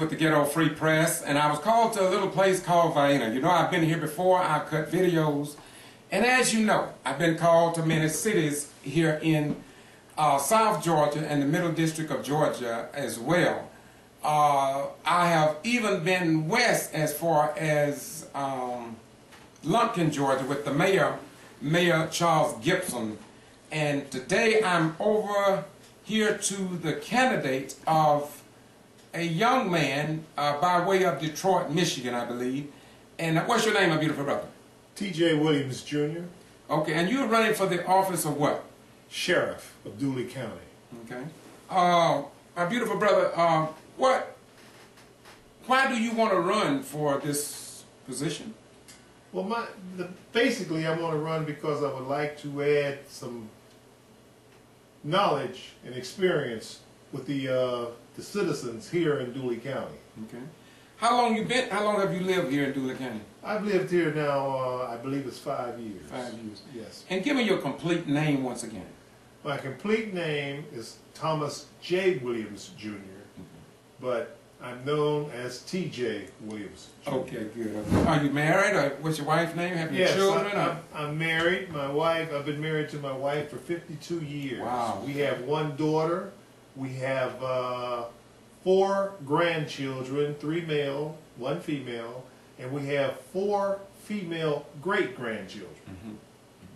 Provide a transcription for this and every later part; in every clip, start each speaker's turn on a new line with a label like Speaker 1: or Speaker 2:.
Speaker 1: With the Getto Free Press, and I was called to a little place called Vienna. You know, I've been here before. I cut videos, and as you know, I've been called to many cities here in South Georgia and the Middle District of Georgia as well. I have even been west as far as Lumpkin, Georgia, with the Mayor Charles Gibson, and today I'm over here to the candidate of a young man by way of Detroit, Michigan, I believe. And what's your name, my beautiful brother?
Speaker 2: T.J. Williams, Jr.
Speaker 1: Okay, and you're running for the office of what?
Speaker 2: Sheriff of Dooley County.
Speaker 1: Okay. My beautiful brother, why do you want to run for this position?
Speaker 2: Well, basically I want to run because I would like to add some knowledge and experience with the citizens here in Dooley County.
Speaker 1: Okay. How long have you lived here in Dooley County?
Speaker 2: I've lived here now, I believe it's 5 years.
Speaker 1: 5 years.
Speaker 2: Yes.
Speaker 1: And give me your complete name once again.
Speaker 2: My complete name is Thomas J. Williams, Jr., but I'm known as T.J. Williams, Jr.
Speaker 1: Okay, good. Are you married, or what's your wife's name? Have you children?
Speaker 2: Yes, I'm married. I've been married to my wife for 52 years.
Speaker 1: Wow.
Speaker 2: We have one daughter. We have 4 grandchildren, 3 male, 1 female, and we have 4 female great-grandchildren. Mm-hmm.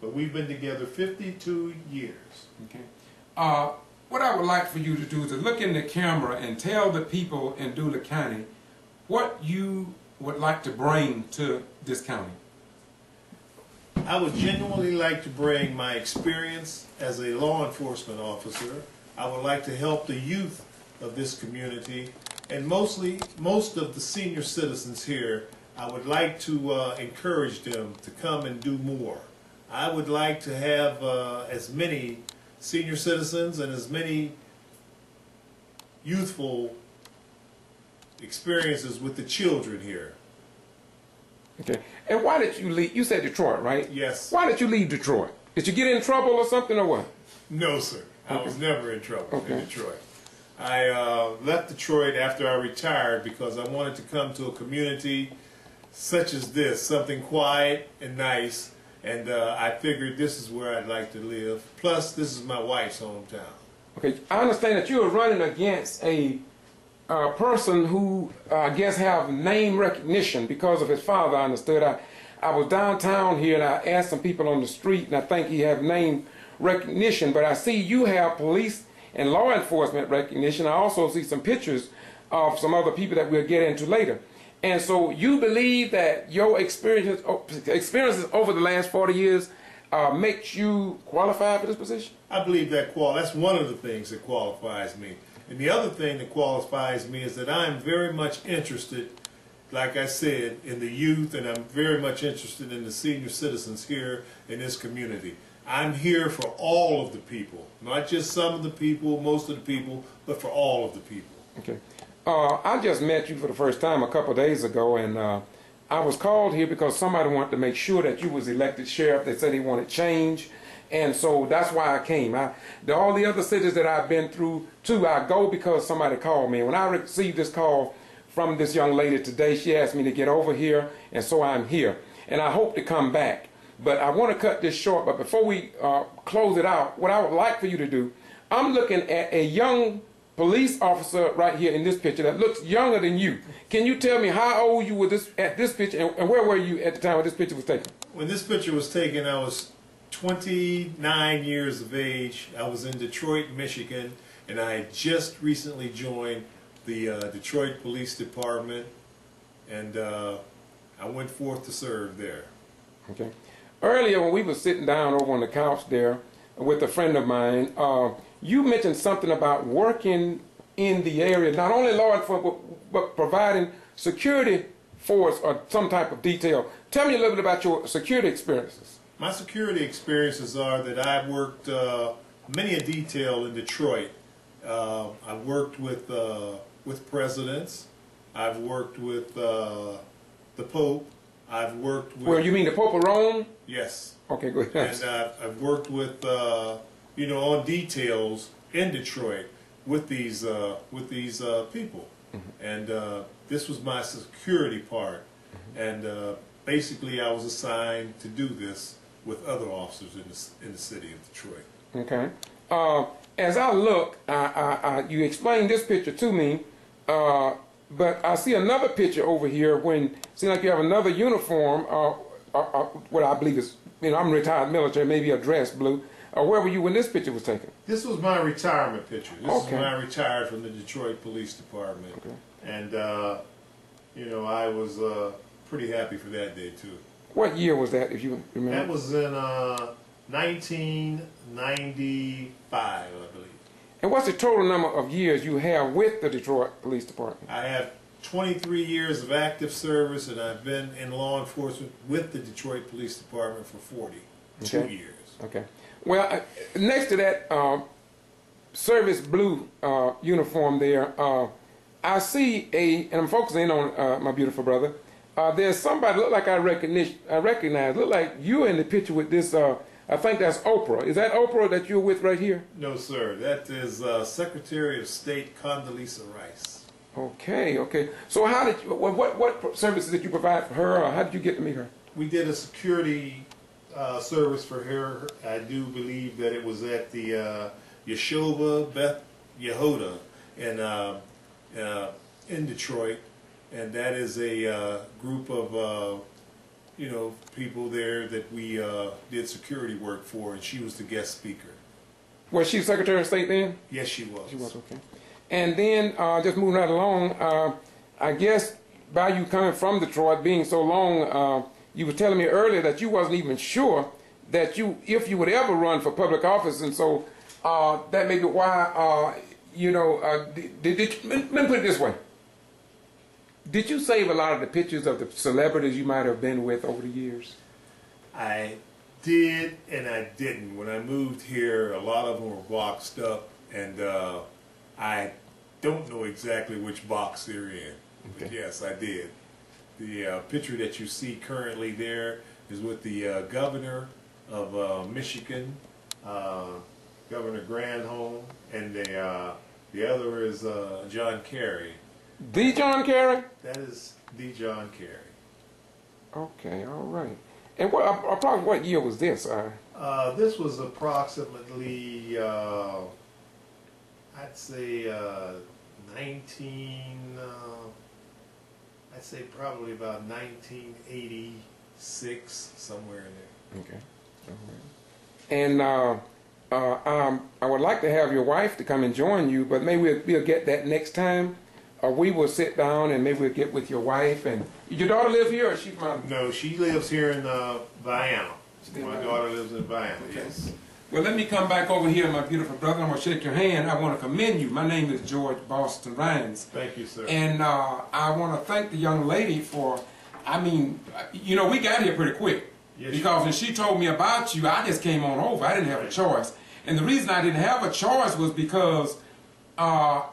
Speaker 2: But we've been together 52 years.
Speaker 1: Okay. What I would like for you to do is to look in the camera and tell the people in Dooley County what you would like to bring to this county.
Speaker 2: I would genuinely like to bring my experience as a law enforcement officer. I would like to help the youth of this community, and most of the senior citizens here. I would like to encourage them to come and do more. I would like to have as many senior citizens and as many youthful experiences with the children here.
Speaker 1: Okay. And why did you leave? You said Detroit, right?
Speaker 2: Yes.
Speaker 1: Why did you leave Detroit? Did you get in trouble or something, or what?
Speaker 2: No, sir. I was never in trouble in
Speaker 1: Okay.
Speaker 2: Detroit. I left Detroit after I retired because I wanted to come to a community such as this, something quiet and nice, and I figured this is where I'd like to live. Plus, this is my wife's hometown.
Speaker 1: Okay, I understand that you are running against a person who I guess have name recognition because of his father. I understood. I was downtown here and I asked some people on the street, and I think he have name recognition, but I see you have police and law enforcement recognition. I also see some pictures of some other people that we'll get into later. And so you believe that your experiences over the last 40 years makes you qualified for this position?
Speaker 2: I believe that's one of the things that qualifies me. And the other thing that qualifies me is that I'm very much interested, like I said, in the youth, and I'm very much interested in the senior citizens here in this community. I'm here for all of the people, not just some of the people, most of the people, but for all of the people.
Speaker 1: Okay. I just met you for the first time a couple of days ago, and I was called here because somebody wanted to make sure that you was elected sheriff. They said they wanted change, and so that's why I came. All the other cities that I've been through, too, I go because somebody called me. When I received this call from this young lady today, she asked me to get over here, and so I'm here. And I hope to come back. But I want to cut this short, but before we close it out, what I would like for you to do, I'm looking at a young police officer right here in this picture that looks younger than you. Can you tell me how old you were at this picture, and where were you at the time when this picture was taken?
Speaker 2: When this picture was taken, I was 29 years of age. I was in Detroit, Michigan, and I had just recently joined the Detroit Police Department, and I went forth to serve there.
Speaker 1: Okay. Earlier when we were sitting down over on the couch there with a friend of mine, you mentioned something about working in the area, not only law enforcement, but providing security force or some type of detail. Tell me a little bit about your security experiences.
Speaker 2: My security experiences are that I've worked many a detail in Detroit. I've worked with presidents. I've worked with the Pope. I've worked with...
Speaker 1: Well, you mean the Pope of Rome?
Speaker 2: Yes.
Speaker 1: Okay, go ahead.
Speaker 2: And I've worked with, you know, on details in Detroit with these people. Mm-hmm. And this was my security part. Mm-hmm. And basically I was assigned to do this with other officers in the city of Detroit.
Speaker 1: Okay. As I look, you explained this picture to me, but I see another picture over here when it seems like you have another uniform, what I believe is, you know, I'm retired military, maybe a dress blue. Where were you when this picture was taken?
Speaker 2: This was my retirement picture. This
Speaker 1: okay.
Speaker 2: is when I retired from the Detroit Police Department. Okay. And, you know, I was pretty happy for that day, too.
Speaker 1: What year was that, if you remember?
Speaker 2: That was in 1995, I believe.
Speaker 1: And what's the total number of years you have with the Detroit Police Department?
Speaker 2: I have 23 years of active service, and I've been in law enforcement with the Detroit Police Department for 42 years. Okay.
Speaker 1: Well, next to that service blue uniform there, I see and I'm focusing in on my beautiful brother. There's somebody look like I recognize. Look like you're in the picture with this. I think that's Oprah. Is that Oprah that you're with right here?
Speaker 2: No, sir. That is Secretary of State Condoleezza Rice.
Speaker 1: Okay, okay. So how did you, what services did you provide for her, or how did you get to meet her?
Speaker 2: We did a security service for her. I do believe that it was at the Yeshova Beth Yehuda in Detroit, and that is a group of you know, people there that we did security work for, and she was the guest speaker.
Speaker 1: Was she Secretary of State then?
Speaker 2: Yes, she was.
Speaker 1: She was, okay. And then, just moving right along, I guess by you coming from Detroit, being so long, you were telling me earlier that you wasn't even sure that if you would ever run for public office, and so that may be why, you know, let me put it this way. Did you save a lot of the pictures of the celebrities you might have been with over the years?
Speaker 2: I did and I didn't. When I moved here, a lot of them were boxed up, and I don't know exactly which box they're in. Okay. But yes, I did. The picture that you see currently there is with the governor of Michigan, Governor Granholm, and the other is John Kerry.
Speaker 1: The John Kerry?
Speaker 2: That is the John Kerry.
Speaker 1: Okay, all right. And approximately what year was this?
Speaker 2: This was approximately, I'd say I'd say probably about 1986, somewhere in there.
Speaker 1: Okay. All right. And I would like to have your wife to come and join you, but maybe we'll get that next time. We will sit down and maybe we'll get with your wife. And your daughter live here, or she's my...
Speaker 2: No, she lives here in Vienna. My daughter lives in Vienna,
Speaker 1: okay.
Speaker 2: Yes.
Speaker 1: Well, let me come back over here, my beautiful brother. I'm going to shake your hand. I want to commend you. My name is George Boston Ryans.
Speaker 2: Thank you, sir.
Speaker 1: And I want to thank the young lady for, I mean, you know, we got here pretty quick.
Speaker 2: Yes,
Speaker 1: because when she told me about you, I just came on over. I didn't have a choice. And the reason I didn't have a choice was because of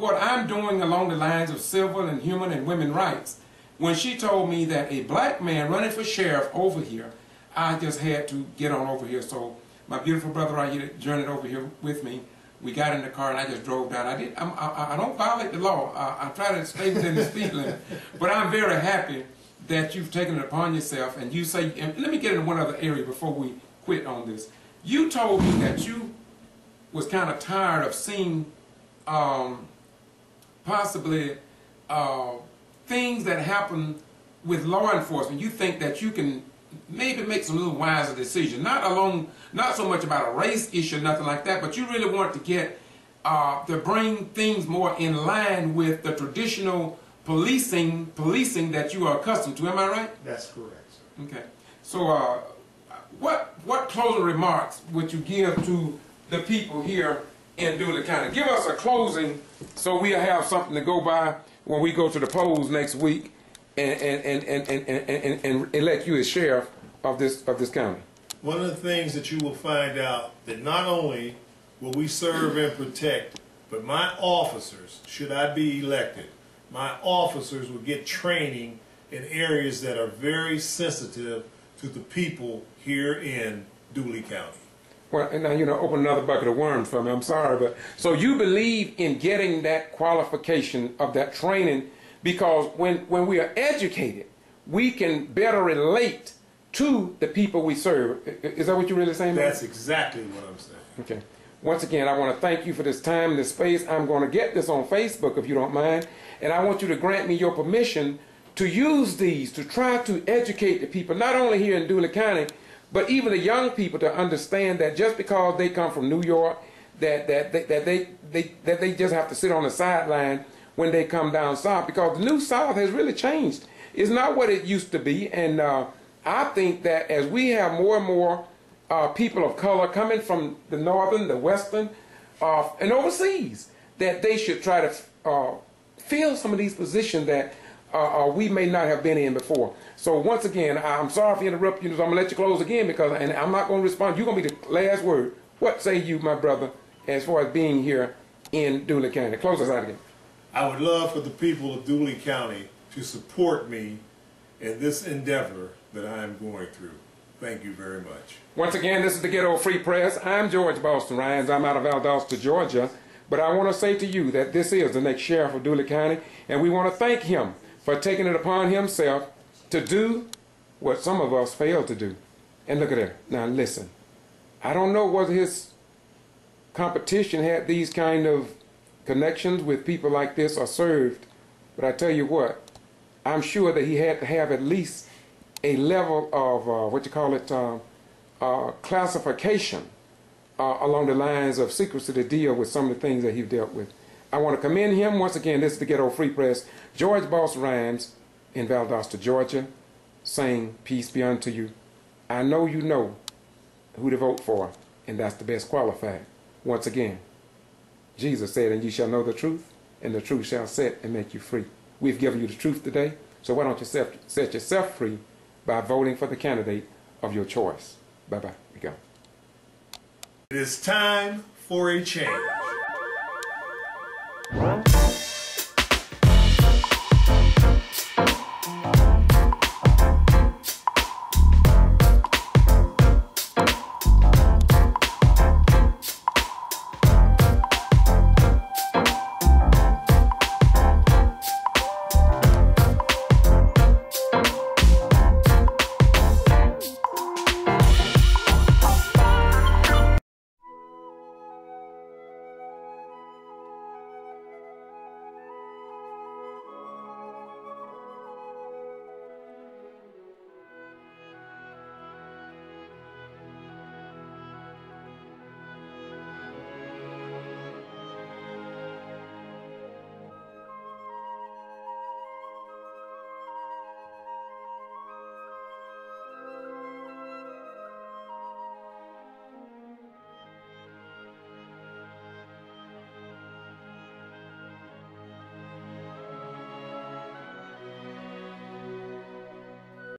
Speaker 1: what I'm doing along the lines of civil and human and women rights. When she told me that a black man running for sheriff over here, I just had to get on over here. So my beautiful brother right here journeyed over here with me. We got in the car and I just drove down. I don't violate the law. I try to stay within the speed limit. But I'm very happy that you've taken it upon yourself. And you say, and let me get into one other area before we quit on this. You told me that you was kind of tired of seeing possibly things that happen with law enforcement. You think that you can maybe make some little wiser decisions, not so much about a race issue, nothing like that, but you really want to get to bring things more in line with the traditional policing that you are accustomed to. Am I right?
Speaker 2: That's correct, sir.
Speaker 1: Okay. So what closing remarks would you give to the people here in Dooley County? Give us a closing so we'll have something to go by when we go to the polls next week and elect you as sheriff of this county.
Speaker 2: One of the things that you will find out that not only will we serve and protect, but my officers, should I be elected, my officers will get training in areas that are very sensitive to the people here in Dooley County.
Speaker 1: Well, and now, you know, open another bucket of worms for me. I'm sorry, but so you believe in getting that qualification of that training because when we are educated, we can better relate to the people we serve. Is that what you're really saying?
Speaker 2: That's exactly what I'm saying.
Speaker 1: Okay. Once again, I want to thank you for this time and this space. I'm going to get this on Facebook if you don't mind, and I want you to grant me your permission to use these to try to educate the people, not only here in Dooley County, but even the young people to understand that just because they come from New York, that they just have to sit on the sideline when they come down south, because the New South has really changed. It's not what it used to be, and I think that as we have more and more people of color coming from the northern, the western, and overseas, that they should try to fill some of these positions that we may not have been in before. So once again, I'm sorry for interrupting you. So I'm going to let you close again and I'm not going to respond. You're going to be the last word. What say you, my brother, as far as being here in Dooley County? Close us out again.
Speaker 2: I would love for the people of Dooley County to support me in this endeavor that I am going through. Thank you very much.
Speaker 1: Once again, this is the Getto Free Press. I'm George Boston Ryans. I'm out of Valdosta, Georgia. But I want to say to you that this is the next sheriff of Dooley County, and we want to thank him for taking it upon himself to do what some of us fail to do. And look at there. Now listen, I don't know whether his competition had these kind of connections with people like this or served, but I tell you what, I'm sure that he had to have at least a level of classification along the lines of secrecy to deal with some of the things that he dealt with. I want to commend him. Once again, this is the Getto Free Press. George Boston Ryans in Valdosta, Georgia, saying, peace be unto you. I know you know who to vote for, and that's the best qualified. Once again, Jesus said, and you shall know the truth, and the truth shall set and make you free. We've given you the truth today, so why don't you set yourself free by voting for the candidate of your choice. Bye-bye. We go.
Speaker 2: It is time for a change.